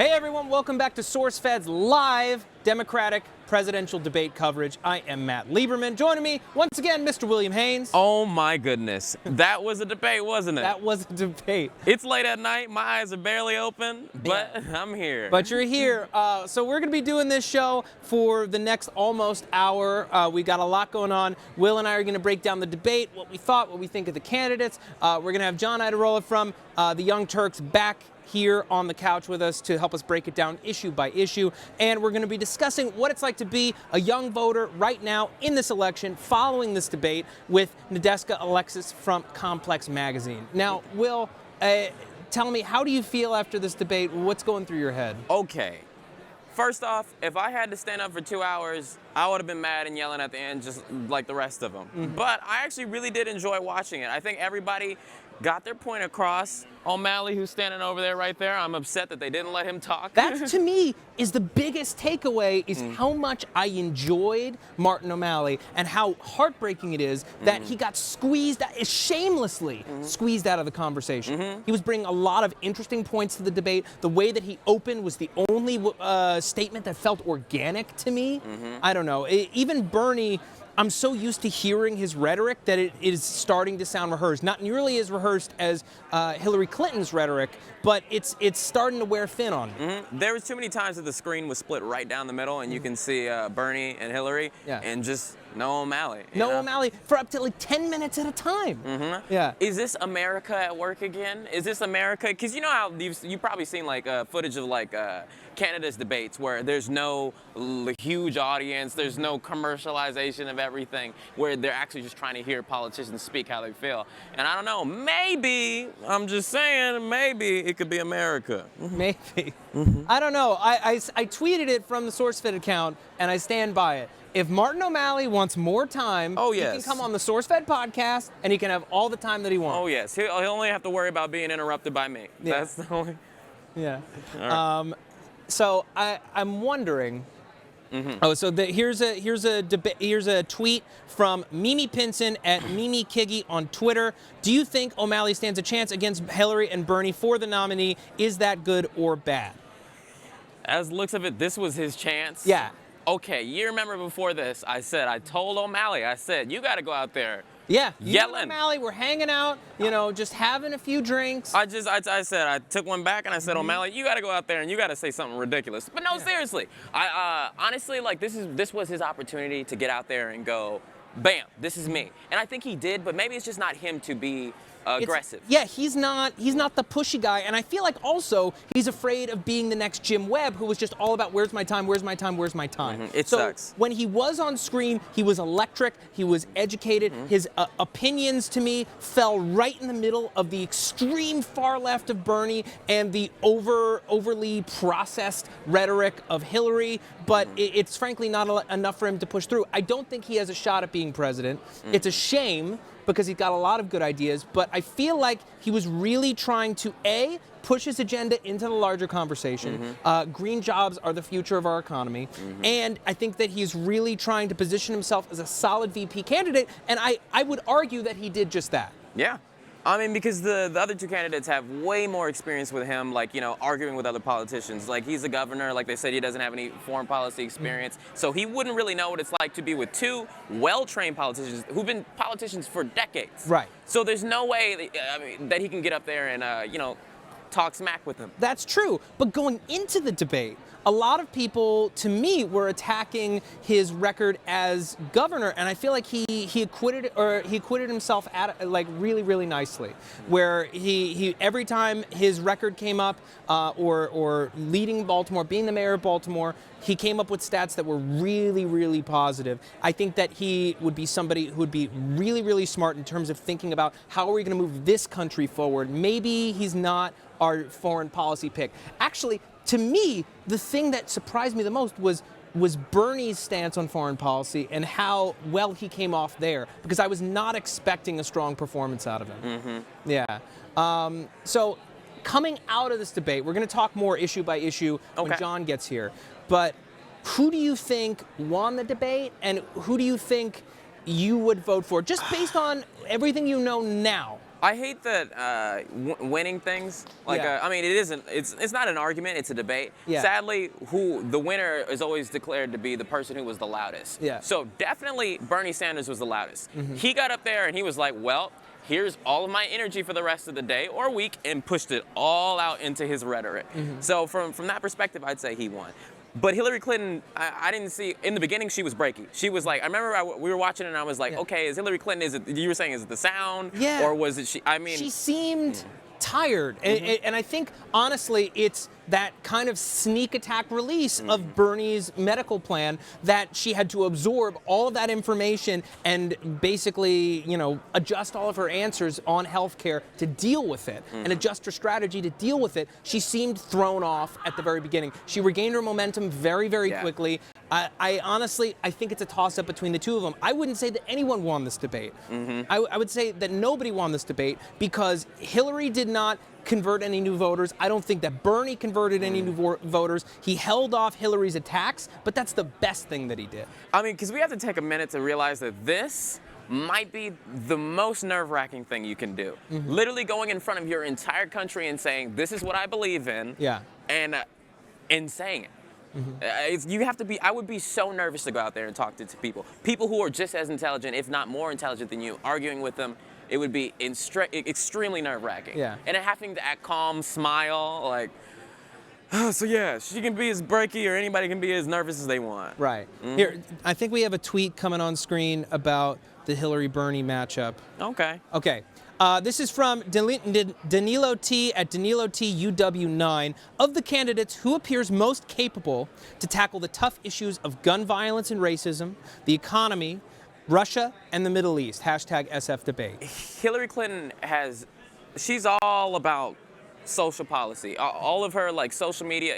Hey everyone, welcome back to SourceFed's live Democratic presidential debate coverage. I am Matt Lieberman. Joining me once again, Mr. William Haynes. Oh my goodness. That was a debate, wasn't it? That was a debate. It's late at night, my eyes are barely open, but I'm here. But you're here. So we're going to be doing this show for the next almost hour. We got a lot going on. Will and I are going to break down the debate, what we thought, what we think of the candidates. We're going to have John Iadarola from the Young Turks back here on the couch with us to help us break it down issue by issue. And we're going to be discussing what it's like to be a young voter right now in this election following this debate with Nadeska, Alexis from Complex Magazine. Now, Will, tell me, how do you feel after this debate? What's going through your head? Okay. First off, if I had to stand up for 2 hours, I would have been mad and yelling at the end just like the rest of them. Mm-hmm. But I actually really did enjoy watching it. I think everybody got their point across. O'Malley, who's standing over there right there, I'm upset that they didn't let him talk. That, to me, is the biggest takeaway, is how much I enjoyed Martin O'Malley and how heartbreaking it is that he got squeezed, shamelessly squeezed out of the conversation. He was bringing a lot of interesting points to the debate. The way that he opened was the only statement that felt organic to me. I don't know. Even Bernie, I'm so used to hearing his rhetoric that it is starting to sound rehearsed. Not nearly as rehearsed as Hillary Clinton's rhetoric, but it's starting to wear thin on me. There was too many times that the screen was split right down the middle, and you can see Bernie and Hillary, and just no O'Malley. No O'Malley for up to like 10 minutes at a time. Yeah. Is this America at work again? Is this America? Because you know how you've probably seen like footage of like Canada's debates where there's no huge audience, there's no commercialization of everything, where they're actually just trying to hear politicians speak how they feel. And I don't know, maybe, I'm just saying, maybe it could be America. Maybe. I don't know. I tweeted it from the SourceFed account, and I stand by it. If Martin O'Malley wants more time, he can come on the SourceFed podcast, and he can have all the time that he wants. Oh, yes. He'll only have to worry about being interrupted by me. Yeah. That's the only... Yeah. All right. So I'm wondering. Oh, so here's a tweet from Mimi Pinson at Mimi Kiggy on Twitter. Do you think O'Malley stands a chance against Hillary and Bernie for the nominee? Is that good or bad? As looks of it, this was his chance. Yeah. Okay, you remember before this, I told O'Malley, you got to go out there. Yeah, yelling. O'Malley, we're hanging out, just having a few drinks. I took one back and I said, O'Malley, you got to go out there and you got to say something ridiculous. But no, seriously, honestly, like this was his opportunity to get out there and go, bam, this is me. And I think he did, but maybe it's just not him to be aggressive. He's not the pushy guy, and I feel like also he's afraid of being the next Jim Webb, who was just all about where's my time, where's my time, where's my time. It sucks. When he was on screen, he was electric, he was educated. His opinions to me fell right in the middle of the extreme far left of Bernie and the overly processed rhetoric of Hillary, but it's frankly not enough for him to push through. I don't think he has a shot at being president. It's a shame, because he's got a lot of good ideas, but I feel like he was really trying to, A, push his agenda into the larger conversation. Green jobs are the future of our economy, and I think that he's really trying to position himself as a solid VP candidate, and I would argue that he did just that. Yeah. I mean, because the other two candidates have way more experience with him, like, arguing with other politicians. Like, he's a governor. Like they said, he doesn't have any foreign policy experience. So he wouldn't really know what it's like to be with two well-trained politicians who've been politicians for decades. Right. So there's no way that he can get up there and, talk smack with them. That's true. But going into the debate, a lot of people, to me, were attacking his record as governor, and I feel like he acquitted himself really, really nicely. Where he every time his record came up, or leading Baltimore, being the mayor of Baltimore, he came up with stats that were really, really positive. I think that he would be somebody who would be really, really smart in terms of thinking about how are we going to move this country forward. Maybe he's not our foreign policy pick. Actually, to me, the thing that surprised me the most was Bernie's stance on foreign policy and how well he came off there, because I was not expecting a strong performance out of him. Yeah. So coming out of this debate, we're going to talk more issue by issue when John gets here. But who do you think won the debate, and who do you think you would vote for, just based on everything you know now? I hate that winning things. Like, Yeah. I mean, it isn't. It's not an argument. It's a debate. Yeah. Sadly, who the winner is always declared to be the person who was the loudest. Yeah. So definitely Bernie Sanders was the loudest. Mm-hmm. He got up there and he was like, "Well, here's all of my energy for the rest of the day or week," and pushed it all out into his rhetoric. Mm-hmm. So from that perspective, I'd say he won. But Hillary Clinton, I didn't see, in the beginning, she was breaky. She was like, I remember we were watching it and I was like, Yeah. okay, is Hillary Clinton, you were saying, is it the sound? Yeah. Or was it she, I mean. She seemed tired. And I think, honestly, it's that kind of sneak attack release of Bernie's medical plan that she had to absorb all of that information and basically, adjust all of her answers on healthcare to deal with it and adjust her strategy to deal with it. She seemed thrown off at the very beginning. She regained her momentum very, very quickly. I honestly think it's a toss-up between the two of them. I wouldn't say that anyone won this debate. I would say that nobody won this debate because Hillary did not convert any new voters. I don't think that Bernie converted any new voters. He held off Hillary's attacks, but that's the best thing that he did. I mean, because we have to take a minute to realize that this might be the most nerve-wracking thing you can do. Literally going in front of your entire country and saying, this is what I believe in, and saying it. You have to be. I would be so nervous to go out there and talk to people who are just as intelligent, if not more intelligent than you, arguing with them. It would be extremely nerve-wracking. Yeah. And having to act calm, smile, like, oh, so yeah, she can be as breaky or anybody can be as nervous as they want. Right. Here, I think we have a tweet coming on screen about the Hillary-Bernie matchup. Okay. This is from Danilo T at Danilo T UW9. Of the candidates, who appears most capable to tackle the tough issues of gun violence and racism, the economy, Russia, and the Middle East? Hashtag SF debate. Hillary Clinton she's all about social policy. All of her social media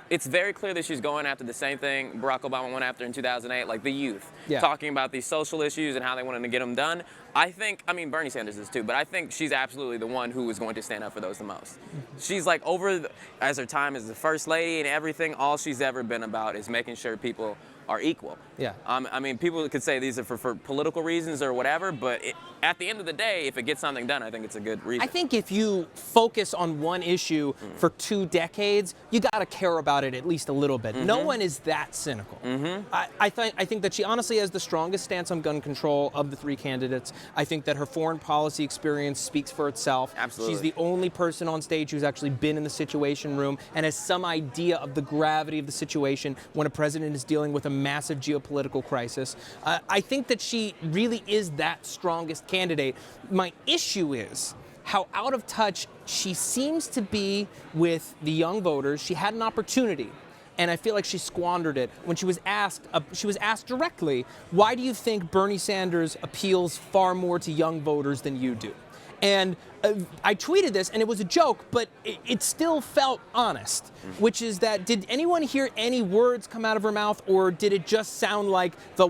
it's very clear that she's going after the same thing Barack Obama went after in 2008, like the youth. Talking about these social issues and how they wanted to get them done. Bernie Sanders is too, but I think she's absolutely the one who is going to stand up for those the most. She's as her time as the first lady and everything, all she's ever been about is making sure people are equal. People could say these are for political reasons or whatever, but at the end of the day, if it gets something done, I think it's a good reason. I think if you focus on one issue for 2 decades, you got to care about it at least a little bit. No one is that cynical. I think that she honestly has the strongest stance on gun control of the 3 candidates. I think that her foreign policy experience speaks for itself. Absolutely. She's the only person on stage who's actually been in the Situation Room and has some idea of the gravity of the situation when a president is dealing with a massive geopolitical crisis. I think that she really is that strongest candidate. My issue is how out of touch she seems to be with the young voters. She had an opportunity, and I feel like she squandered it. When she was asked directly, why do you think Bernie Sanders appeals far more to young voters than you do? And I tweeted this, and it was a joke, but it still felt honest, which is that, did anyone hear any words come out of her mouth, or did it just sound like the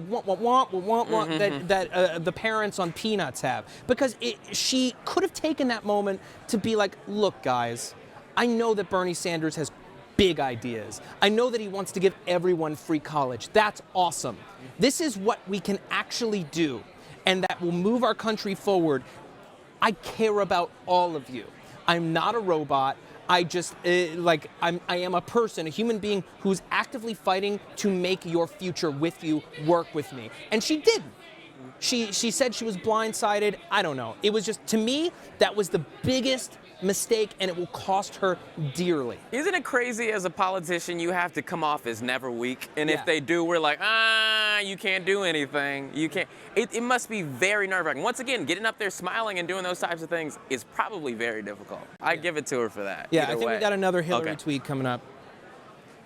that the parents on Peanuts have? Because she could have taken that moment to be like, look, guys, I know that Bernie Sanders has big ideas. I know that he wants to give everyone free college. That's awesome. This is what we can actually do, and that will move our country forward. I care about all of you. I'm not a robot. I am a person, a human being who's actively fighting to make your future with you work with me. And she didn't. She said she was blindsided. I don't know. It was just, to me, that was the biggest mistake, and it will cost her dearly. Isn't it crazy as a politician you have to come off as never weak? And if they do, we're like, you can't do anything. You can't. It must be very nerve-wracking. Once again, getting up there smiling and doing those types of things is probably very difficult. I give it to her for that. Yeah, I think we got another Hillary tweet coming up.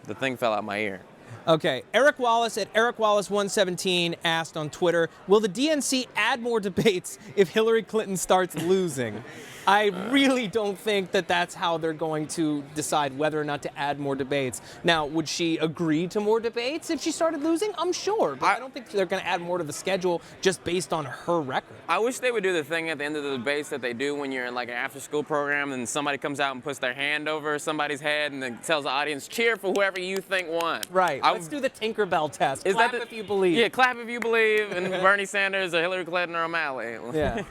The thing fell out my ear. Okay, Eric Wallace at Eric Wallace 117 asked on Twitter, will the DNC add more debates if Hillary Clinton starts losing? I really don't think that that's how they're going to decide whether or not to add more debates. Now, would she agree to more debates if she started losing? I'm sure, but I don't think they're going to add more to the schedule just based on her record. I wish they would do the thing at the end of the debates that they do when you're in like an after-school program and somebody comes out and puts their hand over somebody's head and then tells the audience, cheer for whoever you think won. Right. Let's do the Tinkerbell test. Clap if you believe. Yeah, clap if you believe in Bernie Sanders or Hillary Clinton or O'Malley. Yeah.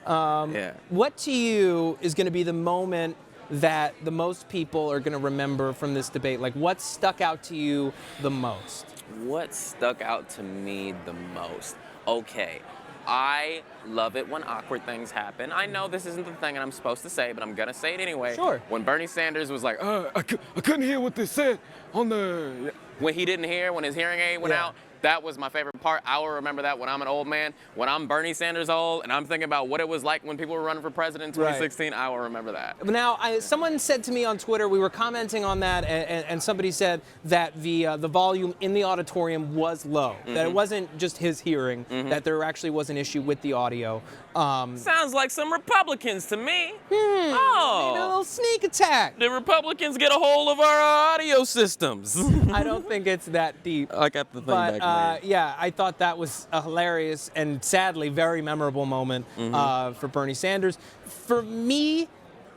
Yeah. What to you is going to be the moment that the most people are going to remember from this debate? Like, what stuck out to you the most? What stuck out to me the most? Okay, I love it when awkward things happen. I know this isn't the thing I'm supposed to say, but I'm gonna say it anyway. Sure. When Bernie Sanders was like, I couldn't hear what they said on the... When he didn't hear, when his hearing aid went Yeah. out, that was my favorite part. I will remember that when I'm an old man. When I'm Bernie Sanders old and I'm thinking about what it was like when people were running for president in 2016, I will remember that. Now, someone said to me on Twitter, we were commenting on that, and somebody said that the volume in the auditorium was low, that it wasn't just his hearing, that there actually was an issue with the audio. Sounds like some Republicans to me. Maybe a little sneak attack. The Republicans get a hold of our audio systems. I don't think it's that deep. I got the thing But back there. yeah, I thought that was a hilarious and sadly very memorable moment for Bernie Sanders. For me,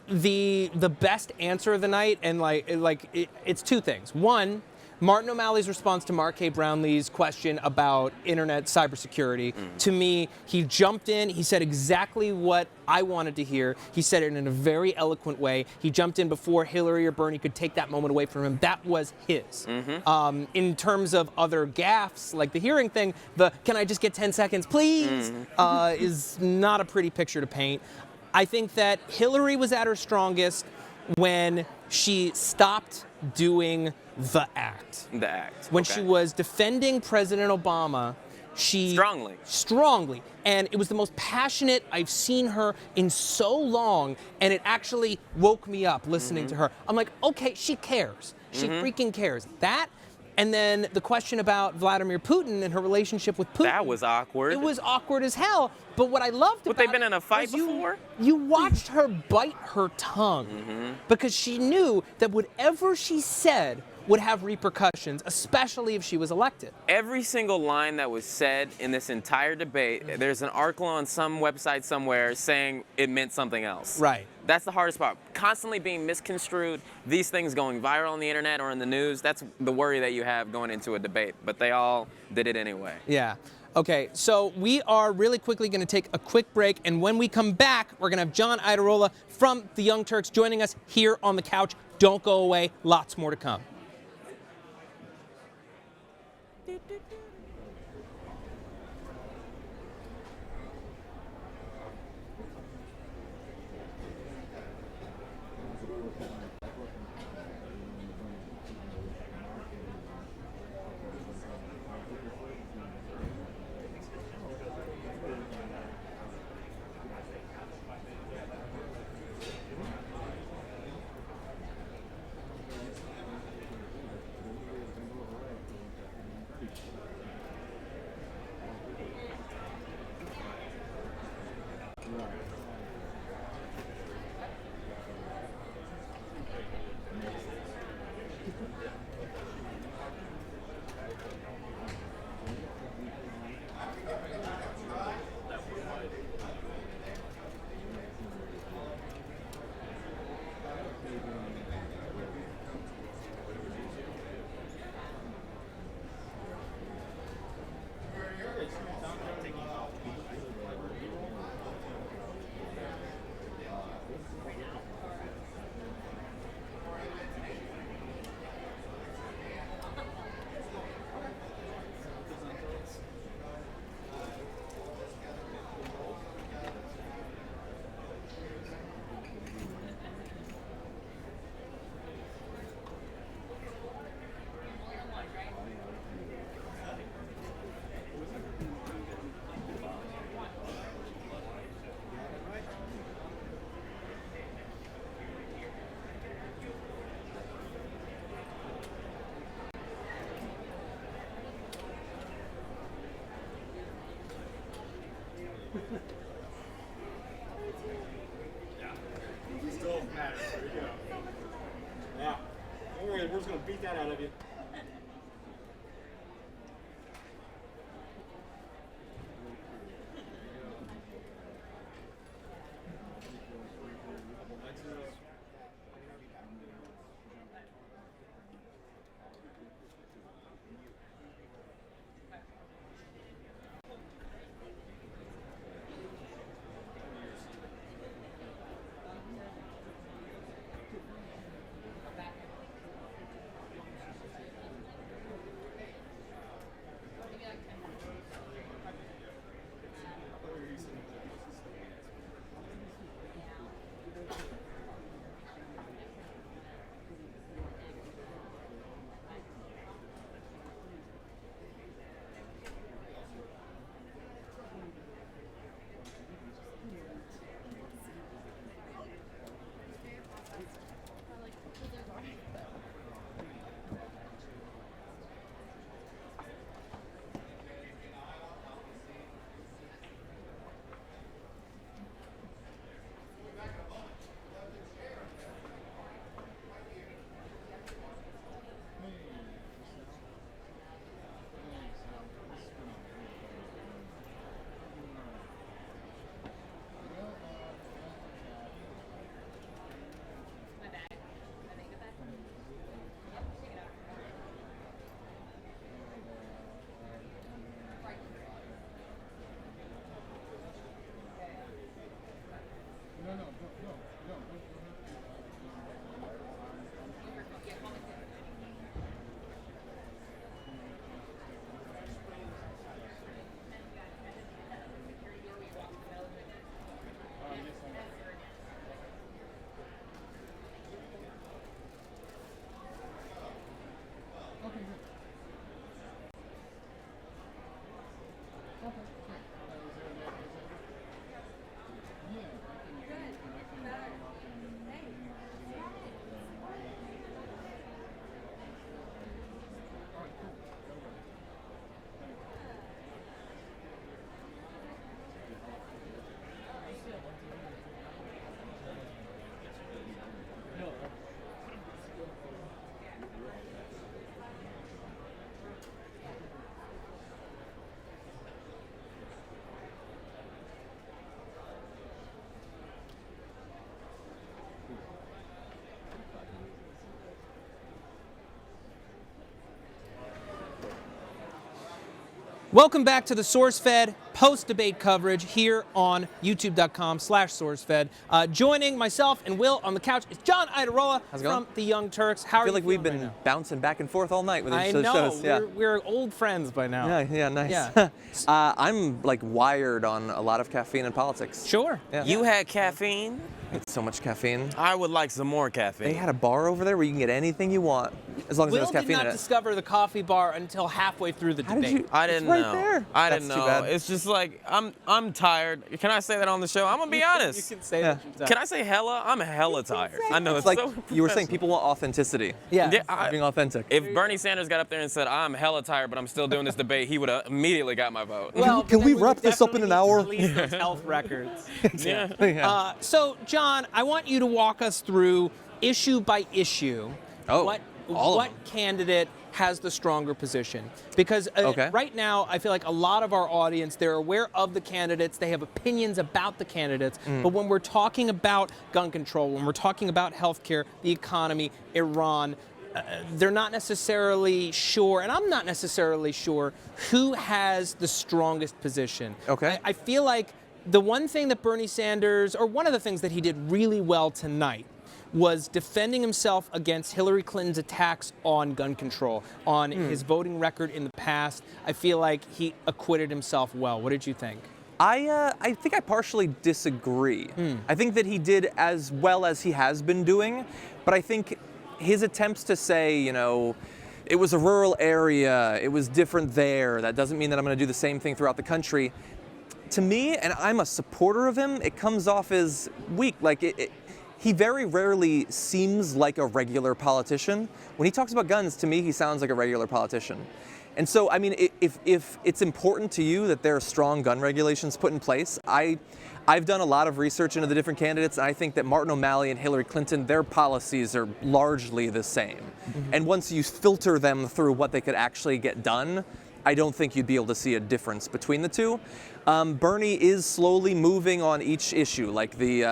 the best answer of the night, and it's two things. One, Martin O'Malley's response to Mark K. Brownlee's question about internet cybersecurity. To me, he jumped in, he said exactly what I wanted to hear. He said it in a very eloquent way. He jumped in before Hillary or Bernie could take that moment away from him. That was his. In terms of other gaffes, like the hearing thing, the "can I just get 10 seconds, please?" Is not a pretty picture to paint. I think that Hillary was at her strongest when she stopped doing the act. The act. When okay. she was defending President Obama, she... Strongly. And it was the most passionate I've seen her in so long, and it actually woke me up listening to her. I'm like, okay, she cares. She freaking cares. That, and then the question about Vladimir Putin and her relationship with Putin. That was awkward. It was awkward as hell. But what I loved about they've been in a fight was before? You watched her bite her tongue because she knew that whatever she said would have repercussions, especially if she was elected. Every single line that was said in this entire debate, there's an article on some website somewhere saying it meant something else. Right. That's the hardest part. Constantly being misconstrued, these things going viral on the internet or in the news, that's the worry that you have going into a debate. But they all did it anyway. Yeah. Okay, so we are really quickly going to take a quick break, and when we come back, we're going to have John Iadarola from the Young Turks joining us here on the couch. Don't go away. Lots more to come. Still matters. There you go. Now, don't worry, we're just going to beat that out of you. Welcome back to the SourceFed post-debate coverage here on youtube.com/SourceFed. Joining myself and Will on the couch is John Iadarola from the Young Turks. How are you? I feel like we've been right bouncing back and forth all night with these I shows. know. Yeah. We're old friends by now. Yeah, nice. Yeah. I'm like wired on a lot of caffeine and politics. Sure. Yeah. You had caffeine. It's so much caffeine. I would like some more caffeine. They had a bar over there where you can get anything you want, as long as Will there's did caffeine not in it. discover the coffee bar until halfway through the How debate. did you? I didn't it's right know. there. I That's didn't too know. bad. It's just like I'm tired. Can I say that on the show? I'm gonna be honest. You can say Yeah. that. Can I say hella? I'm hella tired. I know It's like so you were saying, professional. people want authenticity. Yeah. Yeah, Being authentic. if Bernie Sanders got up there and said, I'm hella tired, but I'm still doing this debate, he would have immediately got my vote. Well, Can but we then wrap would this up in definitely an hour? need to release those health records. Yeah. Yeah. So, John, I want you to walk us through issue by issue Oh, what all of them. candidate has the stronger position. Because Okay. right now, I feel like a lot of our audience, they're aware of the candidates, they have opinions about the candidates, but when we're talking about gun control, when we're talking about healthcare, the economy, Iran, they're not necessarily sure, and I'm not necessarily sure, who has the strongest position. Okay. I feel like the one thing that Bernie Sanders, or one of the things that he did really well tonight, was defending himself against Hillary Clinton's attacks on gun control, on his voting record in the past. I feel like he acquitted himself well. What did you think? I think I partially disagree. I think that he did as well as he has been doing, but I think his attempts to say, you know, it was a rural area, it was different there, that doesn't mean that I'm going to do the same thing throughout the country. To me, and I'm a supporter of him, it comes off as weak. Like he very rarely seems like a regular politician. When he talks about guns, to me, he sounds like a regular politician. And so, I mean, if it's important to you that there are strong gun regulations put in place, I've done a lot of research into the different candidates, and I think that Martin O'Malley and Hillary Clinton, their policies are largely the same. And once you filter them through what they could actually get done, I don't think you'd be able to see a difference between the two. Bernie is slowly moving on each issue, like the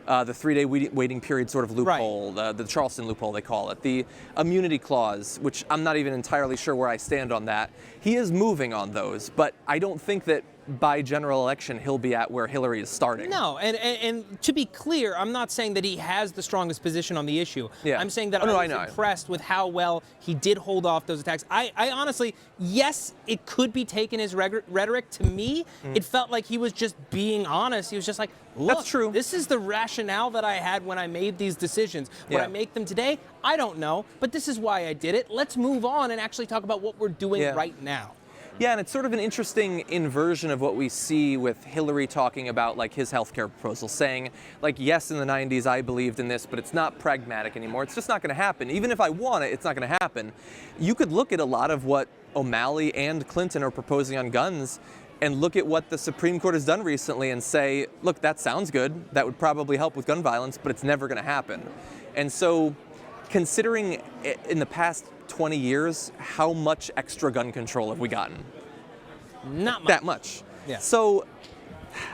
3-day waiting period sort of loophole, the Charleston loophole they call it, the immunity clause, which I'm not even entirely sure where I stand on that. He is moving on those, but I don't think that by general election he'll be at where Hillary is starting. No, and to be clear, I'm not saying that he has the strongest position on the issue. Yeah. I'm saying that Oh, no, I I know. was impressed with how well he did hold off those attacks. I honestly, yes, it could be taken as rhetoric. To me, it felt like he was just being honest. He was just like, look, That's true. this is the rationale that I had when I made these decisions. Would Yeah. I make them today? I don't know, but this is why I did it. Let's move on and actually talk about what we're doing Yeah. right now. Yeah, and it's sort of an interesting inversion of what we see with Hillary talking about like his healthcare proposal, saying like, yes, in the 90s I believed in this, but it's not pragmatic anymore. It's just not going to happen. Even if I want it, it's not going to happen. You could look at a lot of what O'Malley and Clinton are proposing on guns and look at what the Supreme Court has done recently and say, look, that sounds good. That would probably help with gun violence, but it's never going to happen. And so considering in the past 20 years, how much extra gun control have we gotten? Not much. That much. Yeah. So,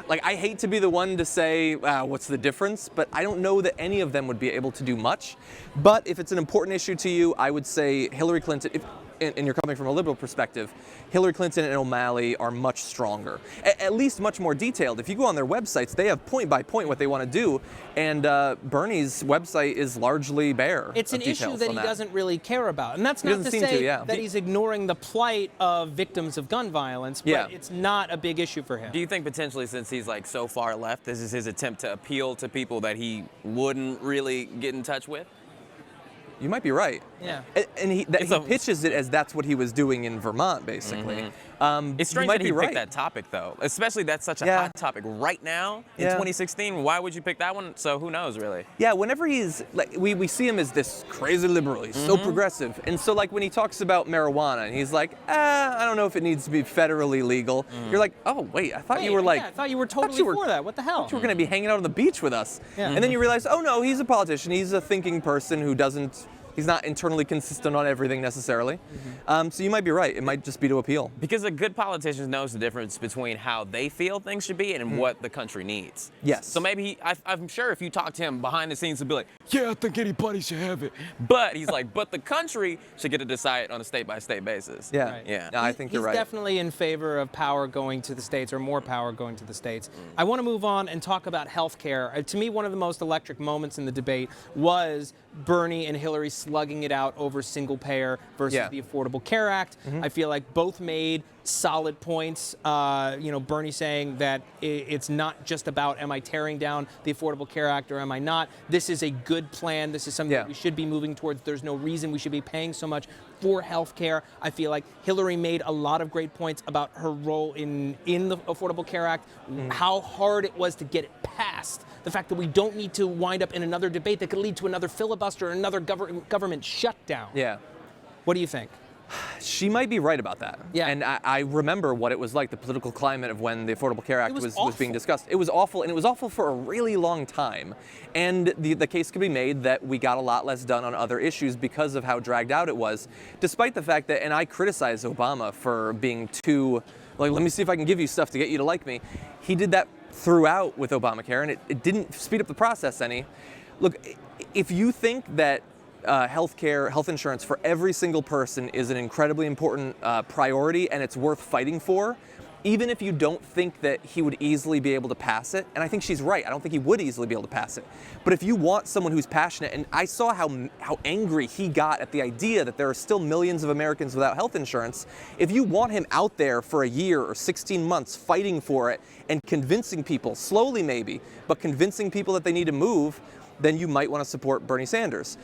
like, I hate to be the one to say, what's the difference? But I don't know that any of them would be able to do much. But if it's an important issue to you, I would say Hillary Clinton, and you're coming from a liberal perspective, Hillary Clinton and O'Malley are much stronger, at least much more detailed. If you go on their websites, they have point by point what they want to do, and Bernie's website is largely bare. It's an of issue details that on he doesn't really care about. And that's not to doesn't seem say to, yeah. that he's ignoring the plight of victims of gun violence, but Yeah. it's not a big issue for him. Do you think potentially, since he's like so far left, this is his attempt to appeal to people that he wouldn't really get in touch with? You might be right. Yeah. And he pitches it as that's what he was doing in Vermont, basically. It's you strange might that be he right. picked that topic, though. Especially that's such a Yeah. hot topic right now in Yeah. 2016. Why would you pick that one? So who knows, really? Yeah, whenever he's like, we see him as this crazy liberal. He's so progressive, and so like when he talks about marijuana, and he's like, I don't know if it needs to be federally legal. You're like, oh wait, I thought you were like, I thought you were totally you were- for that. What the hell? you were going to be hanging out on the beach with us. Yeah. And then you realize, oh no, he's a politician. He's a thinking person who doesn't He's not internally consistent on everything necessarily. So you might be right. It might just be to appeal. Because a good politician knows the difference between how they feel things should be and what the country needs. Yes. So maybe I'm sure if you talk to him behind the scenes, he'll be like, yeah, I think anybody should have it. But he's like, but the country should get to decide on a state-by-state basis. Yeah. Right. Yeah. No, I think you're right. He's definitely in favor of power going to the states, or more power going to the states. I want to move on and talk about health care. To me, one of the most electric moments in the debate was Bernie and Hillary slugging it out over single payer versus the Affordable Care Act. I feel like both made solid points. Bernie saying that it's not just about am I tearing down the Affordable Care Act or am I not. This is a good plan. This is something that we should be moving towards. There's no reason we should be paying so much for health care. I feel like Hillary made a lot of great points about her role in the Affordable Care Act, how hard it was to get it passed. The fact that we don't need to wind up in another debate that could lead to another filibuster or another government shutdown. Yeah. What do you think? She might be right about that. Yeah. And I remember what it was like, the political climate of when the Affordable Care Act was being awful. discussed. It was awful, and it was awful for a really long time. And the case could be made that we got a lot less done on other issues because of how dragged out it was, despite the fact that, and I criticize Obama for being too, like, let me see if I can give you stuff to get you to like me. He did that throughout with Obamacare, and it didn't speed up the process any. Look, if you think that health insurance for every single person is an incredibly important priority and it's worth fighting for, even if you don't think that he would easily be able to pass it, and I think she's right, I don't think he would easily be able to pass it, but if you want someone who's passionate, and I saw how angry he got at the idea that there are still millions of Americans without health insurance, if you want him out there for a year or 16 months fighting for it and convincing people, slowly maybe, but convincing people that they need to move, then you might want to support Bernie Sanders.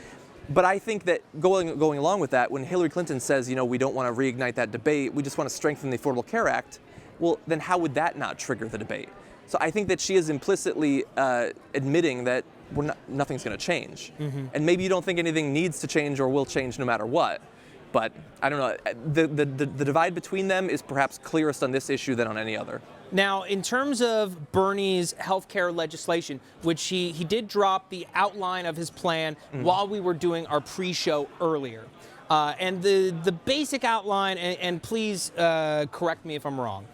But I think that going along with that, when Hillary Clinton says, we don't want to reignite that debate, we just want to strengthen the Affordable Care Act, well, then how would that not trigger the debate? So I think that she is implicitly admitting that nothing's going to change. And maybe you don't think anything needs to change or will change no matter what. But I don't know. The divide between them is perhaps clearest on this issue than on any other. Now, in terms of Bernie's healthcare legislation, which he did drop the outline of his plan while we were doing our pre-show earlier. And the basic outline, and please correct me if I'm wrong,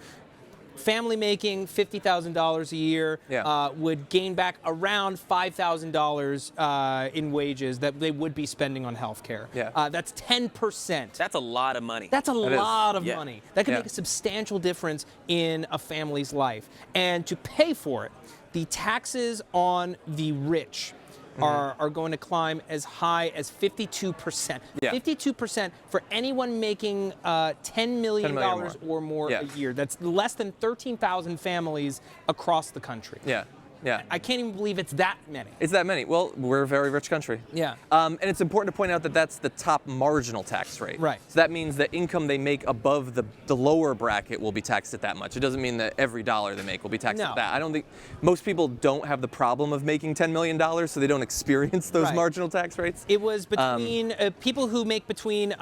family making $50,000 a year would gain back around $5,000 in wages that they would be spending on health care. That's 10%. That's a lot of money. That's a lot of Yeah. money. That can make a substantial difference in a family's life. And to pay for it, the taxes on the rich are going to climb as high as 52%. 52% for anyone making $10 million or more a year. That's less than 13,000 families across the country. Yeah. I can't even believe it's that many. It's that many. Well, we're a very rich country. Yeah. And it's important to point out that that's the top marginal tax rate. Right. So that means that income they make above the lower bracket will be taxed at that much. It doesn't mean that every dollar they make will be taxed at that. I don't think most people don't have the problem of making $10 million, so they don't experience those marginal tax rates. It was between people who make between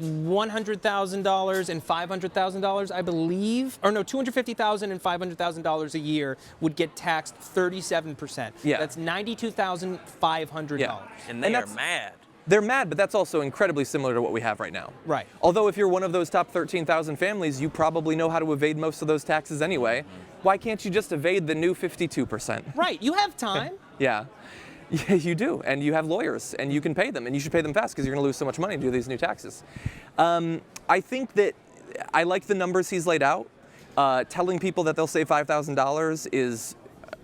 $100,000 and $500,000, I believe, or no, $250,000 and $500,000 a year would get taxed 37%. That's $92,500. And they are mad. They're mad, but that's also incredibly similar to what we have right now. Right. Although if you're one of those top 13,000 families, you probably know how to evade most of those taxes anyway. Why can't you just evade the new 52%? Right, you have time. Yeah, you do, and you have lawyers, and you can pay them, and you should pay them fast because you're going to lose so much money to do these new taxes. I think that I like the numbers he's laid out. Telling people that they'll save $5,000 is,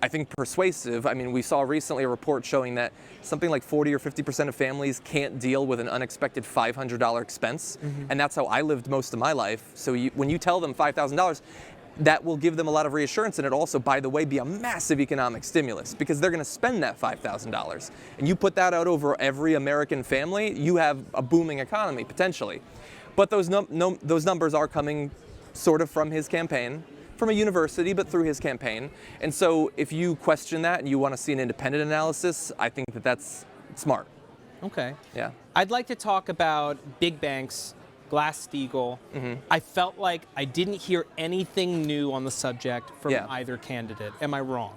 I think, persuasive. I mean, we saw recently a report showing that something like 40 or 50% of families can't deal with an unexpected $500 expense, and that's how I lived most of my life. So when you tell them $5,000, that will give them a lot of reassurance, and it also, by the way, be a massive economic stimulus because they're going to spend that $5,000. And you put that out over every American family, you have a booming economy potentially. But those numbers are coming sort of from his campaign, from a university, but through his campaign. And so if you question that and you want to see an independent analysis, I think that that's smart. Okay. Yeah. I'd like to talk about big banks, Glass-Steagall. I felt like I didn't hear anything new on the subject from either candidate. Am I wrong?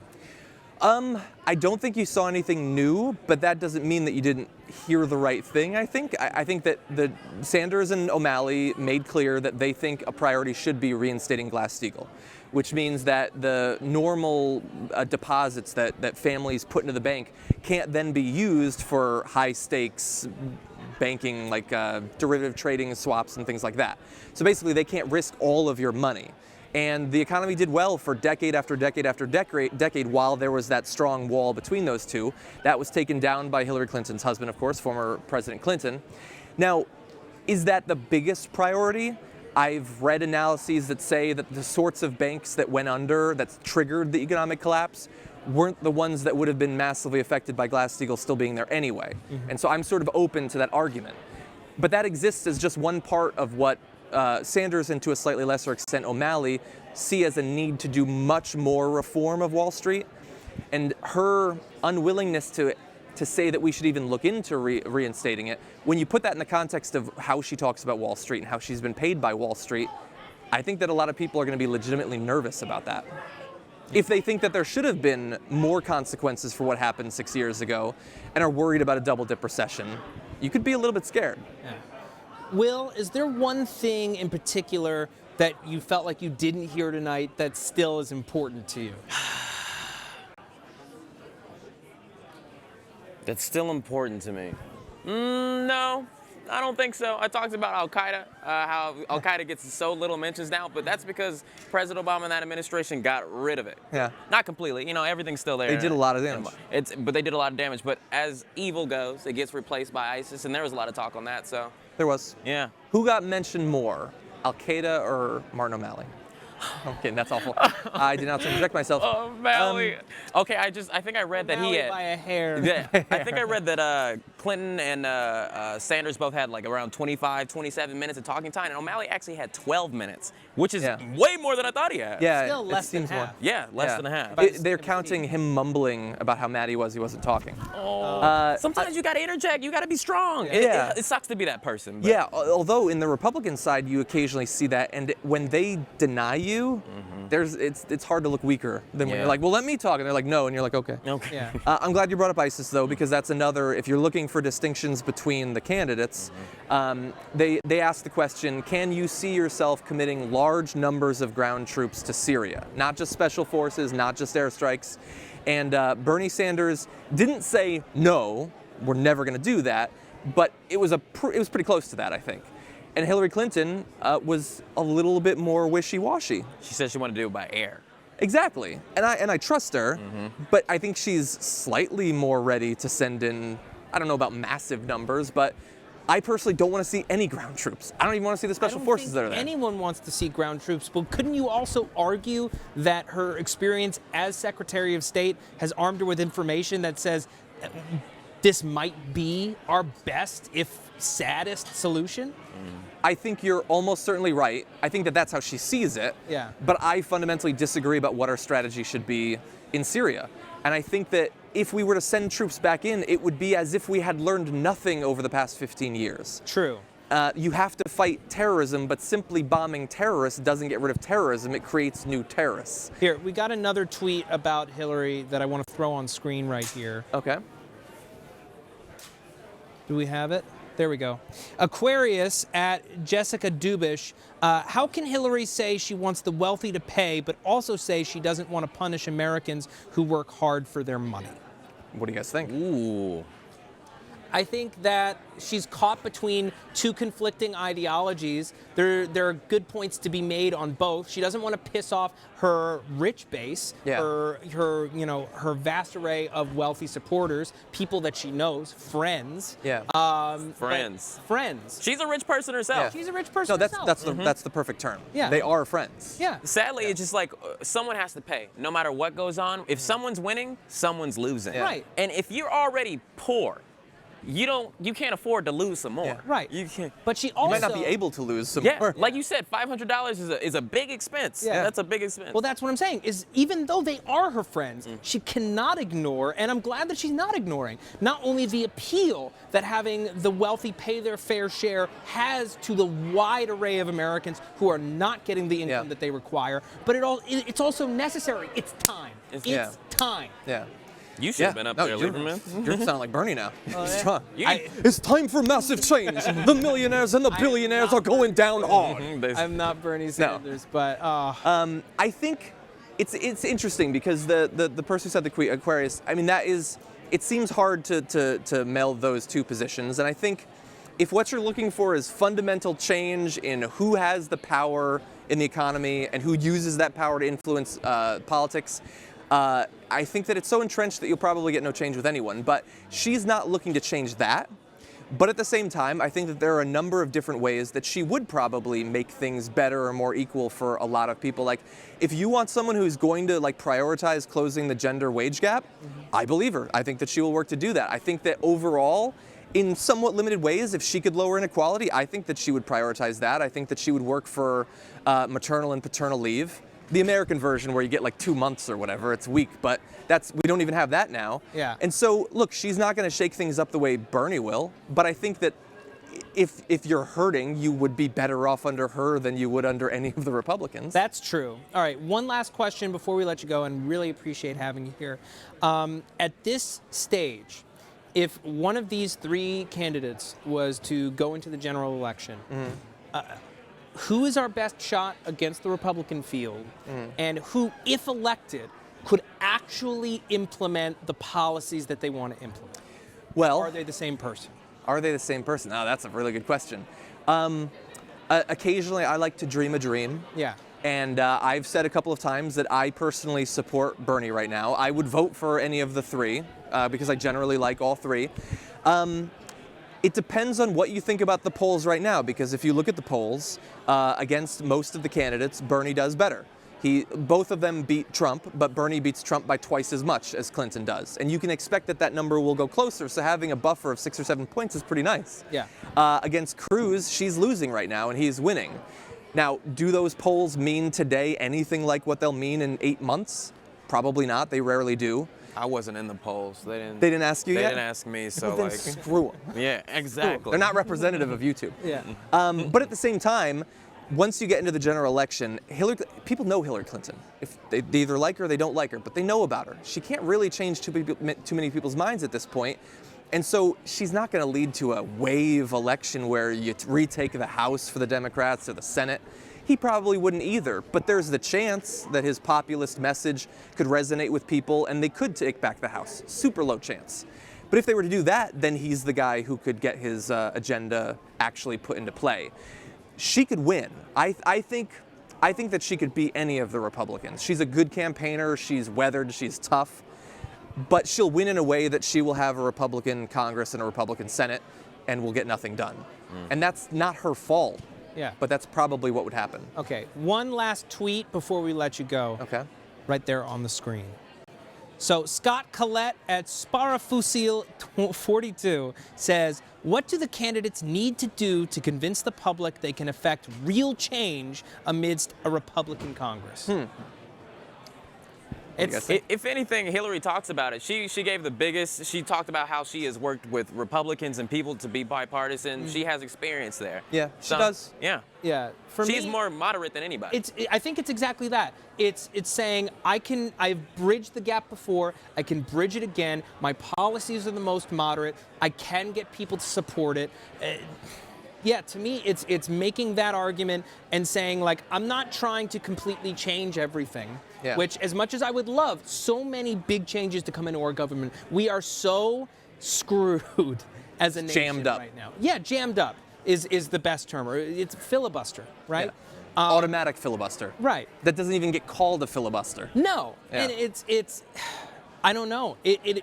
I don't think you saw anything new, but that doesn't mean that you didn't hear the right thing, I think. I think that the Sanders and O'Malley made clear that they think a priority should be reinstating Glass-Steagall, which means that the normal deposits that families put into the bank can't then be used for high-stakes banking, like derivative trading, swaps, and things like that. So basically, they can't risk all of your money. And the economy did well for decade after decade after decade while there was that strong wall between those two. That was taken down by Hillary Clinton's husband, of course, former President Clinton. Now, is that the biggest priority? I've read analyses that say that the sorts of banks that went under, that triggered the economic collapse, weren't the ones that would have been massively affected by Glass-Steagall still being there anyway. And so I'm sort of open to that argument. But that exists as just one part of what Sanders, and to a slightly lesser extent O'Malley, see as a need to do much more reform of Wall Street. And her unwillingness to say that we should even look into reinstating it, when you put that in the context of how she talks about Wall Street and how she's been paid by Wall Street, I think that a lot of people are going to be legitimately nervous about that. If they think that there should have been more consequences for what happened 6 years ago and are worried about a double-dip recession, you could be a little bit scared. Yeah. Will, is there one thing in particular that you felt like you didn't hear tonight that still is important to you? That's still important to me. No, I don't think so. I talked about Al-Qaeda, how Al-Qaeda gets so little mentions now, but that's because President Obama and that administration got rid of it. Yeah. Not completely, everything's still there. They did a lot of damage. But they did a lot of damage. But as evil goes, it gets replaced by ISIS, and there was a lot of talk on that, so. There was. Yeah. Who got mentioned more, Al-Qaeda or Martin O'Malley? I'm kidding, that's awful. I did not interject myself. O'Malley. Okay, I think I read that he O'Malley had. by a hair. Yeah, I think I read that Clinton and Sanders both had like around 25, 27 minutes of talking time, and O'Malley actually had 12 minutes, which is way more than I thought he had. Yeah, Still less than half. more. Yeah, less than a half. They're counting him mumbling about how mad he wasn't talking. Sometimes you got to interject. You got to be strong. Yeah. It sucks to be that person. But. Yeah, although in the Republican side, you occasionally see that, and when they deny you, it's hard to look weaker than when you're like, well, let me talk, and they're like, no, and you're like, okay. Okay. Yeah. I'm glad you brought up ISIS, though, because that's another, if you're looking for distinctions between the candidates, they ask the question, can you see yourself committing large numbers of ground troops to Syria? Not just special forces, not just airstrikes. And Bernie Sanders didn't say, no, we're never going to do that, but it was pretty close to that, I think. And Hillary Clinton was a little bit more wishy-washy. She said she wanted to do it by air. Exactly, and I trust her, but I think she's slightly more ready to send in, I don't know about massive numbers, but I personally don't want to see any ground troops. I don't even want to see the special forces that are there. Anyone wants to see ground troops, but couldn't you also argue that her experience as Secretary of State has armed her with information that says this might be our best, if saddest solution? I think you're almost certainly right. I think that that's how she sees it. Yeah. But I fundamentally disagree about what our strategy should be in Syria. And I think that if we were to send troops back in, it would be as if we had learned nothing over the past 15 years. True. You have to fight terrorism, but simply bombing terrorists doesn't get rid of terrorism. It creates new terrorists. Here, we got another tweet about Hillary that I want to throw on screen right here. Okay. Do we have it? There we go. Aquarius at Jessica Dubish. How can Hillary say she wants the wealthy to pay, but also say she doesn't want to punish Americans who work hard for their money? What do you guys think? Ooh. I think that she's caught between two conflicting ideologies. There are good points to be made on both. She doesn't want to piss off her rich base, her vast array of wealthy supporters, people that she knows, friends. Yeah. Friends. Friends. She's a rich person herself. She's a rich person No, herself. that's the perfect term. Yeah. They are friends. Yeah. Sadly, it's just like someone has to pay, no matter what goes on. If someone's winning, someone's losing. Right. And if you're already poor, you can't afford to lose some more. Yeah. Right. You can't. But she You also might not be able to lose some Yeah, more. like you said, $500 is a big expense. Yeah. That's a big expense. Well, that's what I'm saying, is even though they are her friends, she cannot ignore, and I'm glad that she's not ignoring, not only the appeal that having the wealthy pay their fair share has to the wide array of Americans who are not getting the income that they require, but it's also necessary. It's time. It's time. Yeah. You should have been up there, you're Lieberman. sounding like Bernie now. It's time. You- It's time for massive change. The millionaires and the billionaires are going down hard. I'm not Bernie Sanders, but I think it's interesting because the person who said the Aquarius, I mean, it seems hard to meld those two positions. And I think if what you're looking for is fundamental change in who has the power in the economy and who uses that power to influence politics, I think that it's so entrenched that you'll probably get no change with anyone. But she's not looking to change that. But at the same time, I think that there are a number of different ways that she would probably make things better or more equal for a lot of people. Like, if you want someone who's going to prioritize closing the gender wage gap, I believe her. I think that she will work to do that. I think that overall, in somewhat limited ways, if she could lower inequality, I think that she would prioritize that. I think that she would work for maternal and paternal leave. The American version where you get 2 months or whatever, it's weak, but we don't even have that now. Yeah. And so, look, she's not going to shake things up the way Bernie will, but I think that if you're hurting, you would be better off under her than you would under any of the Republicans. that's true. All right, one last question before we let you go, and really appreciate having you here. At this stage, if one of these three candidates was to go into the general election, who is our best shot against the Republican field, and who, if elected, could actually implement the policies that they want to implement? Well, Or are they the same person? Are they the same person? Oh, that's a really good question. Occasionally, I like to dream a dream. Yeah. And I've said a couple of times that I personally support Bernie right now. I would vote for any of the three because I generally like all three. It depends on what you think about the polls right now, because if you look at the polls against most of the candidates, Bernie does better. Both of them beat Trump, but Bernie beats Trump by twice as much as Clinton does. And you can expect that number will go closer, so having a buffer of 6 or 7 points is pretty nice. Yeah. Against Cruz, she's losing right now, and he's winning. Now, do those polls mean today anything like what they'll mean in 8 months? Probably not. They rarely do. I wasn't in the polls. They didn't ask you They yet? didn't ask me, so Well, then screw 'em. yeah, exactly. They're not representative of YouTube. Yeah. But at the same time, once you get into the general election, people know Hillary Clinton. If they either like her or they don't like her, but they know about her. She can't really change too many people's minds at this point. And so she's not going to lead to a wave election where you retake the House for the Democrats or the Senate. He probably wouldn't either, but there's the chance that his populist message could resonate with people and they could take back the House. Super low chance. But if they were to do that, then he's the guy who could get his agenda actually put into play. She could win. I think that she could beat any of the Republicans. She's a good campaigner. She's weathered. She's tough. But she'll win in a way that she will have a Republican Congress and a Republican Senate and will get nothing done. And that's not her fault. Yeah. But that's probably what would happen. Okay, one last tweet before we let you go. Okay. Right there on the screen. So Scott Collette at Sparafusil42 says, what do the candidates need to do to convince the public they can effect real change amidst a Republican Congress? If anything, Hillary talks about it. She gave the biggest. She talked about how she has worked with Republicans and people to be bipartisan. She has experience there. Yeah, she does. Yeah. Yeah. For She's me, more moderate than anybody. I think it's exactly that. It's saying I've bridged the gap before. I can bridge it again. My policies are the most moderate. I can get people to support it. Yeah, to me, it's making that argument and saying, I'm not trying to completely change everything, which, as much as I would love so many big changes to come into our government, we are so screwed as a nation jammed up right now. Yeah, jammed up is the best term. Or it's filibuster, right? Yeah. Automatic filibuster. Right. That doesn't even get called a filibuster. No, Yeah. and it's I don't know.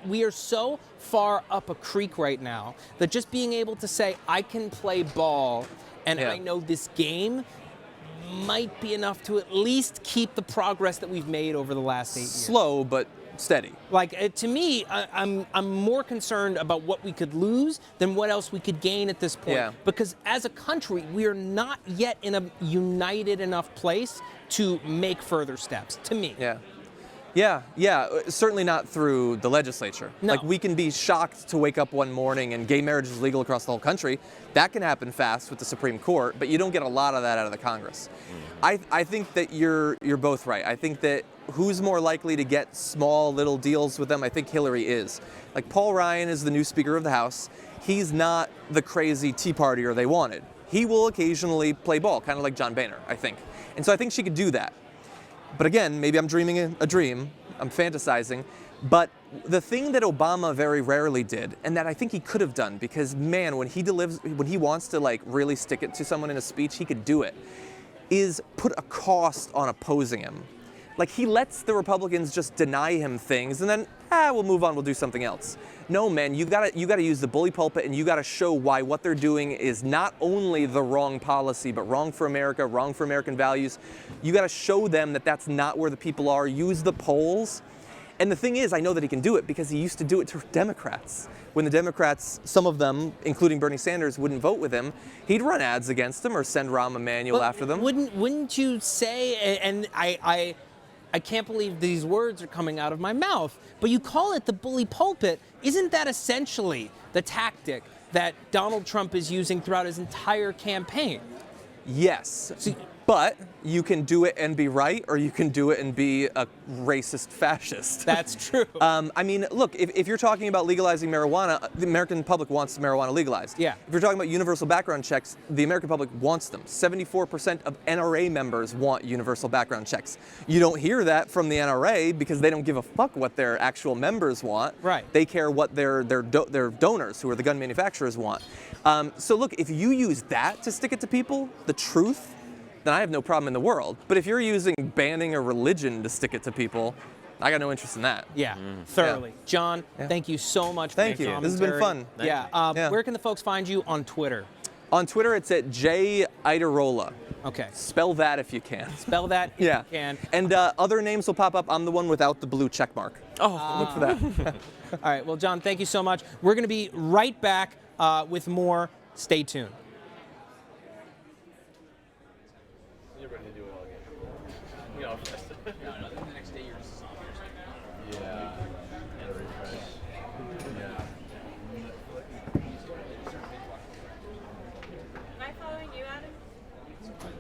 We are so far up a creek right now that just being able to say, I can play ball and I know this game might be enough to at least keep the progress that we've made over the last 8 years. Slow, but steady. Like to me, I'm more concerned about what we could lose than what else we could gain at this point. Yeah. Because as a country, we are not yet in a united enough place to make further steps. To me. Yeah, certainly not through the legislature. No. Like, we can be shocked to wake up one morning and gay marriage is legal across the whole country. That can happen fast with the Supreme Court, but you don't get a lot of that out of the Congress. I think that you're both right. I think that who's more likely to get small little deals with them? I think Hillary is. Like, Paul Ryan is the new Speaker of the House. He's not the crazy Tea Partier they wanted. He will occasionally play ball, kind of like John Boehner, I think. And so I think she could do that. But again, maybe I'm dreaming a dream, I'm fantasizing, but the thing that Obama very rarely did, and that I think he could have done, because man, when he wants to like really stick it to someone in a speech, he could do it, is put a cost on opposing him. Like, he lets the Republicans just deny him things and then, we'll move on, we'll do something else. No, man, you gotta use the bully pulpit, and you gotta show why what they're doing is not only the wrong policy, but wrong for America, wrong for American values. You gotta show them that that's not where the people are. Use the polls. And the thing is, I know that he can do it because he used to do it to Democrats. When the Democrats, some of them, including Bernie Sanders, wouldn't vote with him, he'd run ads against them or send Rahm Emanuel after them. Wouldn't you say, and I can't believe these words are coming out of my mouth, but you call it the bully pulpit. Isn't that essentially the tactic that Donald Trump is using throughout his entire campaign? Yes, but you can do it and be right, or you can do it and be a racist fascist. That's true. I mean, look, if you're talking about legalizing marijuana, the American public wants marijuana legalized. Yeah. If you're talking about universal background checks, the American public wants them. 74% of NRA members want universal background checks. You don't hear that from the NRA because they don't give a fuck what their actual members want. Right. They care what their donors, who are the gun manufacturers, want. So look, if you use that to stick it to people, the truth, then I have no problem in the world. But if you're using banning a religion to stick it to people, I got no interest in that. Yeah, thoroughly. Yeah. John, thank you so much for Thank your you. This has been fun. Yeah. Where can the folks find you on Twitter? On Twitter, it's at J Iadarola. Okay. Spell that if you can. Spell that if you can. And other names will pop up. I'm the one without the blue check mark. Oh, Look for that. All right. Well, John, thank you so much. We're going to be right back with more. Stay tuned. You're ready to do it all again. No, the next day you're just yeah. And refresh. Yeah. Am I following you, Adam? Sorry.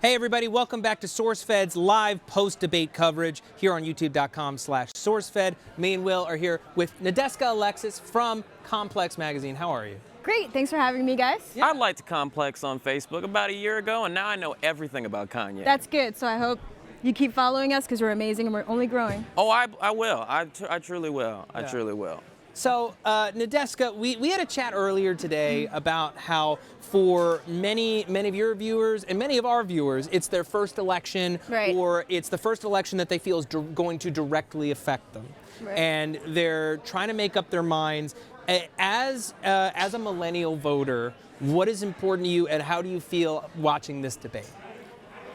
Hey everybody, welcome back to SourceFed's live post-debate coverage here on youtube.com/SourceFed. Me and Will are here with Nadeska Alexis from Complex Magazine. How are you? Great, thanks for having me, guys. I liked Complex on Facebook about a year ago, and now I know everything about Kanye. That's good, so I hope you keep following us because we're amazing and we're only growing. Oh, I will. I truly will. I truly will. So, Nadeska, we had a chat earlier today about how for many of your viewers and many of our viewers, it's their first election, Right. or it's the first election that they feel is going to directly affect them. Right. And they're trying to make up their minds. As a millennial voter, what is important to you and how do you feel watching this debate?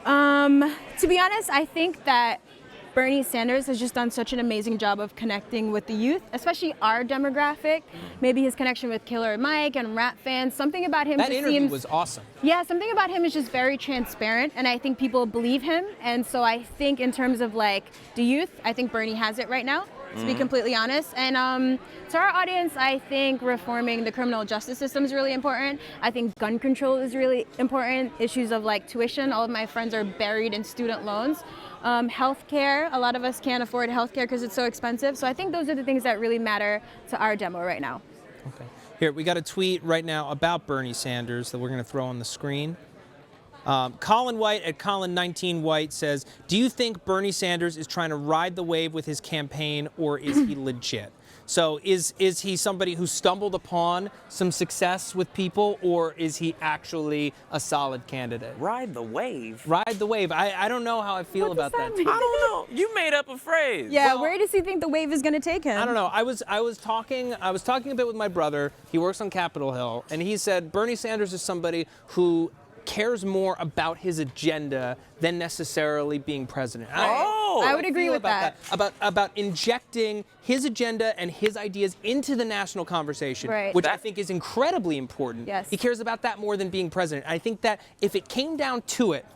To be honest, I think that Bernie Sanders has just done such an amazing job of connecting with the youth, especially our demographic. Maybe his connection with Killer Mike and rap fans, something about him That just interview seems... was awesome. Yeah, something about him is just very transparent, and I think people believe him. And so I think in terms of like the youth, I think Bernie has it right now, to be completely honest. And to our audience, I think reforming the criminal justice system is really important. I think gun control is really important. Issues of like tuition, all of my friends are buried in student loans. Healthcare, a lot of us can't afford healthcare because it's so expensive. So I think those are the things that really matter to our demo right now. Okay. Here, we got a tweet right now about Bernie Sanders that we're going to throw on the screen. Colin White at Colin19White says, do you think Bernie Sanders is trying to ride the wave with his campaign, or is he legit? So is he somebody who stumbled upon some success with people, or is he actually a solid candidate? Ride the wave. Ride the wave. I don't know how I feel What about does that. that mean? I don't know. You made up a phrase. Yeah, Well, where does he think the wave is going to take him? I don't know. I was talking a bit with my brother. He works on Capitol Hill, and he said Bernie Sanders is somebody who cares more about his agenda than necessarily being president. I would agree feel with about that. About injecting his agenda and his ideas into the national conversation, Right. which I think is incredibly important. Yes. He cares about that more than being president. I think that if it came down to it,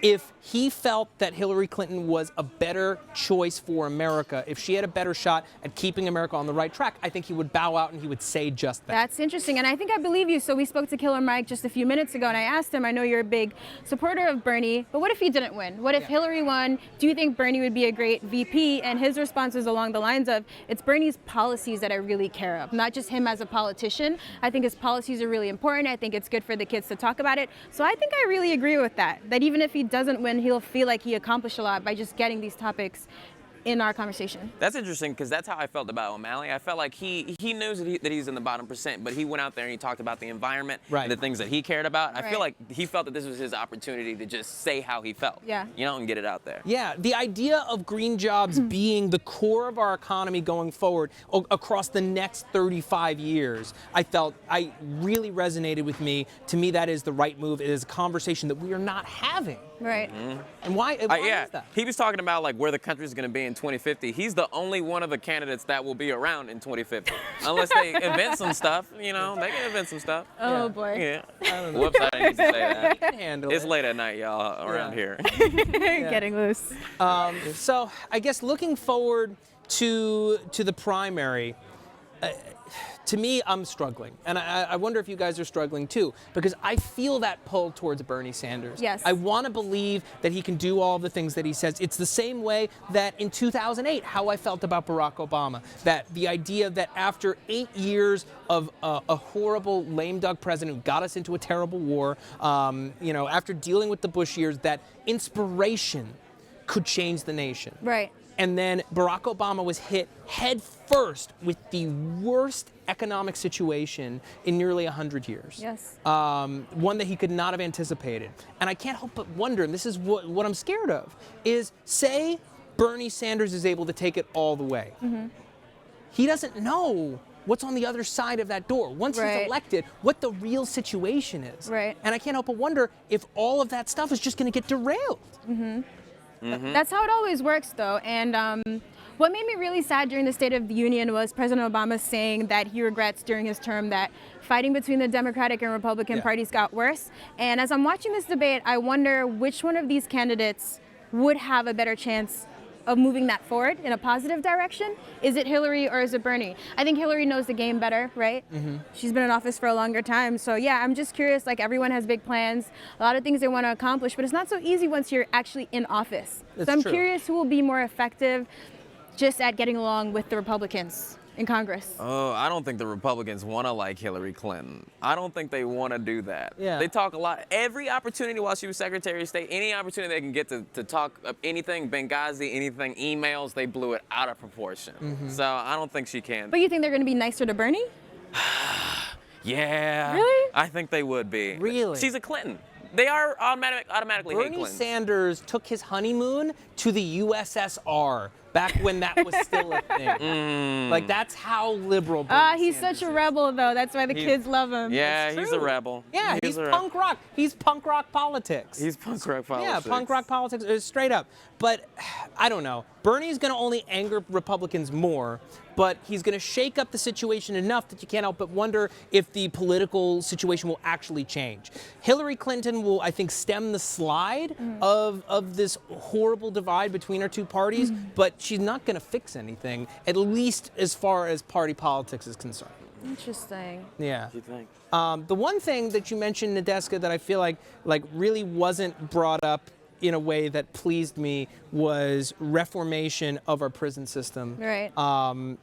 if he felt that Hillary Clinton was a better choice for America, if she had a better shot at keeping America on the right track, I think he would bow out and he would say just that. That's interesting, and I think I believe you. So we spoke to Killer Mike just a few minutes ago, and I asked him, I know you're a big supporter of Bernie, but what if he didn't win? What if Hillary won? Do you think Bernie would be a great VP? And his response was along the lines of, it's Bernie's policies that I really care of, not just him as a politician. I think his policies are really important. I think it's good for the kids to talk about it. So I think I really agree with that even if he doesn't win, he'll feel like he accomplished a lot by just getting these topics in our conversation. That's interesting because that's how I felt about O'Malley. I felt like he knows that he's in the bottom percent, but he went out there and he talked about the environment and the things that he cared about. I feel like he felt that this was his opportunity to just say how he felt, and get it out there. Yeah, the idea of green jobs being the core of our economy going forward across the next 35 years, I really resonated with me. To me, that is the right move. It is a conversation that we are not having. Right. And why is that? He was talking about like where the country's going to be in 2050. He's the only one of the candidates that will be around in 2050. Unless they invent some stuff, they can invent some stuff. Oh boy. Yeah. Whoops, I didn't need to say that. He can handle It's it. late at night, y'all, around here. Getting loose. So I guess looking forward to the primary, to me, I'm struggling. And I wonder if you guys are struggling too, because I feel that pull towards Bernie Sanders. Yes. I want to believe that he can do all the things that he says. It's the same way that in 2008, how I felt about Barack Obama. That the idea that after 8 years of a horrible, lame duck president who got us into a terrible war, after dealing with the Bush years, that inspiration could change the nation. Right. And then Barack Obama was hit head first with the worst economic situation in nearly 100 years. Yes. One that he could not have anticipated. And I can't help but wonder, and this is what I'm scared of, is say Bernie Sanders is able to take it all the way. He doesn't know what's on the other side of that door. Once he's elected, what the real situation is. Right. And I can't help but wonder if all of that stuff is just going to get derailed. That's how it always works, though. And what made me really sad during the State of the Union was President Obama saying that he regrets during his term that fighting between the Democratic and Republican parties got worse. And as I'm watching this debate, I wonder which one of these candidates would have a better chance of moving that forward in a positive direction? Is it Hillary or is it Bernie? I think Hillary knows the game better, right? She's been in office for a longer time. So yeah, I'm just curious, like everyone has big plans, a lot of things they want to accomplish, but it's not so easy once you're actually in office. That's so I'm true. curious who will be more effective just at getting along with the Republicans in Congress. Oh, I don't think the Republicans want to like Hillary Clinton. I don't think they want to do that. Yeah. They talk a lot. Every opportunity while she was Secretary of State, any opportunity they can get to talk of anything, Benghazi, anything, emails, they blew it out of proportion. So I don't think she can. But you think they're going to be nicer to Bernie? Yeah. Really? I think they would be. Really? She's a Clinton. They are automatically hate Bernie Clinton. Sanders took his honeymoon to the USSR back when that was still a thing. Like, that's how liberal Bernie He's Sanders such a is. rebel, though. That's why the kids love him. Yeah, It's he's true. a rebel. Yeah, he's a rebel. punk rock. He's punk rock politics. He's punk rock politics. Yeah, punk rock politics, straight up. But I don't know. Bernie's going to only anger Republicans more, but he's going to shake up the situation enough that you can't help but wonder if the political situation will actually change. Hillary Clinton will, I think, stem the slide of this horrible divide between our two parties, but she's not going to fix anything, at least as far as party politics is concerned. Interesting. Yeah. You think? The one thing that you mentioned, Nadeska, that I feel like really wasn't brought up in a way that pleased me was reformation of our prison system. Right.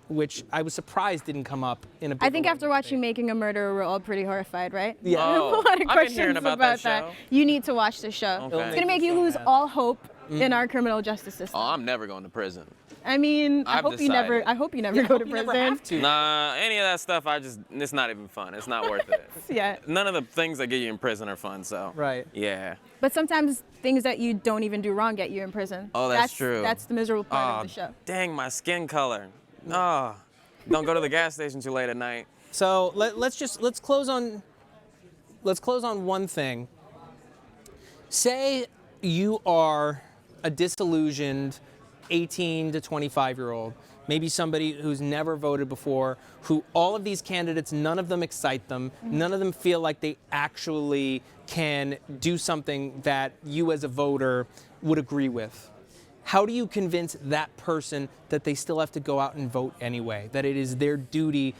Which I was surprised didn't come up in a big I think way. after watching Making a Murderer, we're all pretty horrified, right? Yeah. Oh, a lot of I've been questions hearing about that show. You need to watch the show. Okay. It's gonna make you so lose mad. all hope in our criminal justice system. Oh, I'm never going to prison. I mean, I I've hope you never. decided. I hope you never Yeah, I go hope to you prison. never have to. Nah, any of that stuff, it's not even fun. It's not worth it. Yeah. None of the things that get you in prison are fun, so. Right. Yeah. But sometimes things that you don't even do wrong get you in prison. Oh, that's true. That's the miserable part Oh, of the show. dang, my skin color. Oh, don't go to the gas station too late at night. So let's close on one thing. Say you are a disillusioned 18 to 25-year-old, maybe somebody who's never voted before, who all of these candidates, none of them excite them, none of them feel like they actually can do something that you as a voter would agree with. How do you convince that person that they still have to go out and vote anyway, that it is their duty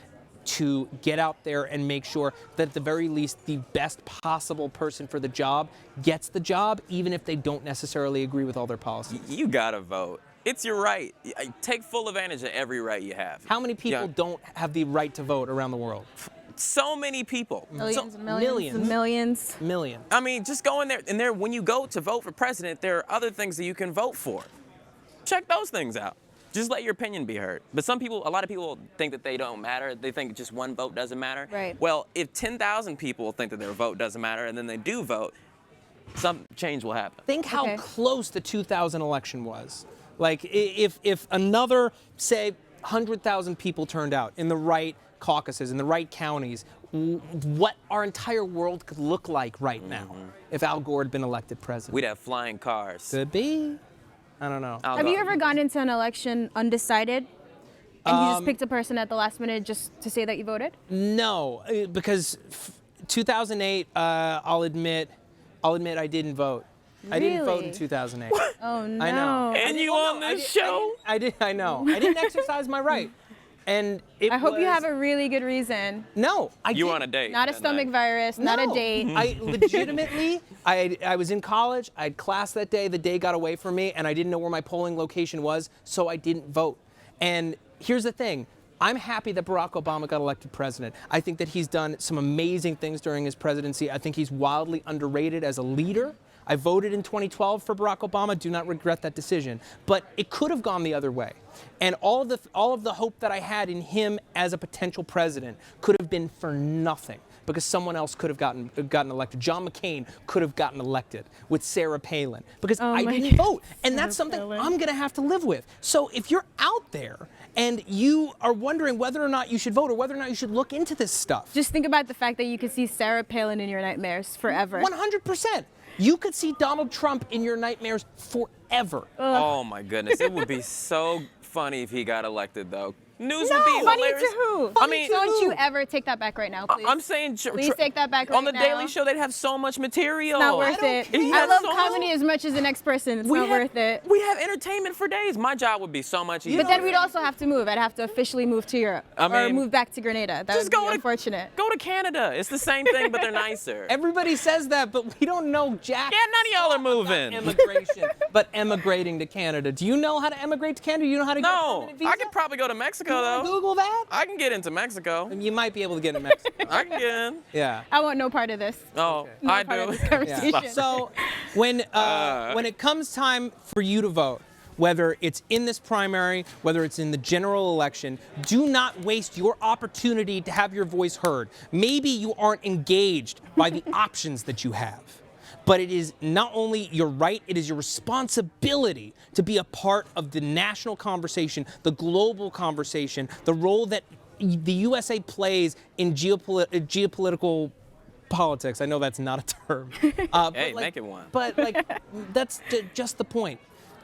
to get out there and make sure that at the very least the best possible person for the job gets the job, even if they don't necessarily agree with all their policies? You gotta vote. It's your right. Take full advantage of every right you have. How many people Yeah. don't have the right to vote around the world? So many people. Millions So- and millions and millions. Millions. I mean, just go in there, and when you go to vote for president, there are other things that you can vote for. Check those things out. Just let your opinion be heard. But a lot of people think that they don't matter. They think just one vote doesn't matter. Right. Well, if 10,000 people think that their vote doesn't matter, and then they do vote, some change will happen. Think how Okay. close the 2000 election was. Like, if another, say, 100,000 people turned out in the right caucuses, in the right counties, what our entire world could look like right now if Al Gore had been elected president. We'd have flying cars. Could be. I don't know. I'll Have go- you ever gone into an election undecided, and you just picked a person at the last minute just to say that you voted? No, because 2008, I'll admit I didn't vote. I didn't vote in Really? 2008. Oh no! I know. And you on this show? I know. I didn't exercise my right. And I hope you was- have a really good reason. No, I You didn't. on a date? Not a that stomach night. virus, not a No. date. I legitimately, I was in college. I had class that day. The day got away from me, and I didn't know where my polling location was, so I didn't vote. And here's the thing. I'm happy that Barack Obama got elected president. I think that he's done some amazing things during his presidency. I think he's wildly underrated as a leader. I voted in 2012 for Barack Obama. Do not regret that decision. But it could have gone the other way. And all of the hope that I had in him as a potential president could have been for nothing, because someone else could have gotten elected. John McCain could have gotten elected with Sarah Palin, because Oh I my didn't God. vote. And that's Sarah something Palin. I'm going to have to live with. So if you're out there and you are wondering whether or not you should vote or whether or not you should look into this stuff, Just think about the fact that you could see Sarah Palin in your nightmares forever. 100%. You could see Donald Trump in your nightmares forever. Oh my goodness, it would be so funny if he got elected though. News No, would be funny hilarious. to who? I mean, Don't you ever take that back right now, please. I'm saying, Please take that back right on the now. Daily Show, they'd have so much material. It's not worth it. He I has love so much- comedy as much as the next person. It's not worth it. We have entertainment for days. My job would be so much easier. But then we'd also have to move. I'd have to officially move to Europe I or mean, move back to Grenada. That just would be go to- unfortunate. Go to Canada. It's the same thing, but they're nicer. Everybody says that, but we don't know jack. Yeah, none of y'all are moving. Immigration, but emigrating to Canada. Do you know how to emigrate to Canada? Do you know how to get a No, permanent visa? I could probably go to Mexico though. Google that. I can get into Mexico. You might be able to get in Mexico. I can get in. Yeah. I want no part of this. Oh, No I part of do. this conversation. Yeah. So when it comes time for you to vote, whether it's in this primary, whether it's in the general election, do not waste your opportunity to have your voice heard. Maybe you aren't engaged by the options that you have. But it is not only your right, it is your responsibility to be a part of the national conversation, the global conversation, the role that the USA plays in geopolitical politics. I know that's not a term. Hey, make it one. But that's just the point.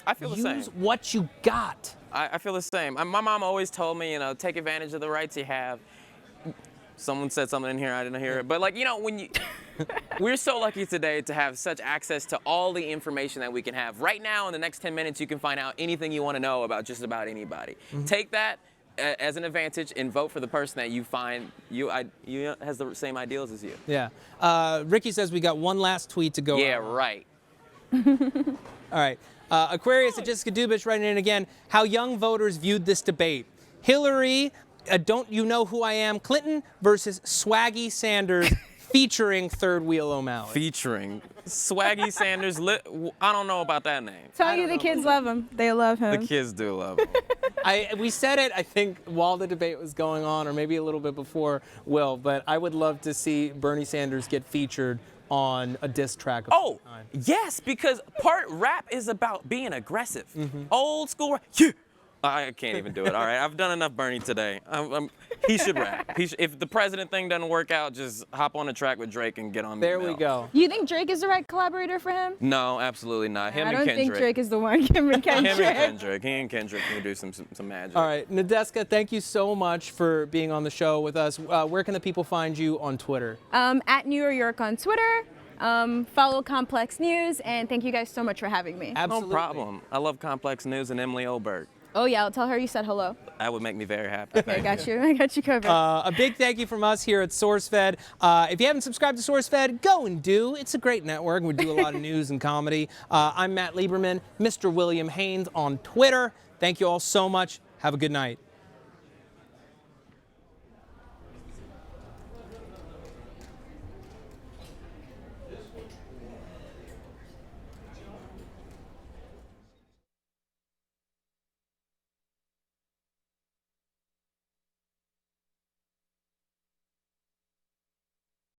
I feel the same. Use what you got. I feel the same. My mom always told me, take advantage of the rights you have. Someone said something in here, I didn't hear it. But we're so lucky today to have such access to all the information that we can have. Right now, in the next 10 minutes, you can find out anything you want to know about just about anybody. Take that as an advantage and vote for the person that you find has the same ideals as you. Yeah. Ricky says we got one last tweet to go. Yeah, on. right. All right. Aquarius and Jessica Dubich writing in again. How young voters viewed this debate. Hillary, don't you know who I am? Clinton versus Swaggy Sanders featuring Third Wheel O'Malley. Featuring Swaggy Sanders. I don't know about that name. Tell you the kids love him. They love him. The kids do love him. We said it, I think, while the debate was going on, or maybe a little bit before, Will, but I would love to see Bernie Sanders get featured on a diss track. Oh, yes, because part rap is about being aggressive. Old school rap. Yeah. I can't even do it. All right, I've done enough Bernie today. He should rap. If the president thing doesn't work out, just hop on a track with Drake and get on. There we go. You think Drake is the right collaborator for him? No, absolutely not. Him I and don't Kendrick. think Drake is the one. Him and Kendrick. Him and Kendrick. He and Kendrick can do some magic. All right, Nadeska, thank you so much for being on the show with us. Where can the people find you on Twitter? At New York on Twitter. Follow Complex News, and thank you guys so much for having me. Absolutely. No problem. I love Complex News and Emily Oberg. Oh yeah, I'll tell her you said hello. That would make me very happy. I got you. I got you covered. A big thank you from us here at SourceFed. If you haven't subscribed to SourceFed, go and do. It's a great network. We do a lot of news and comedy. I'm Matt Lieberman, Mr. William Haynes on Twitter. Thank you all so much. Have a good night.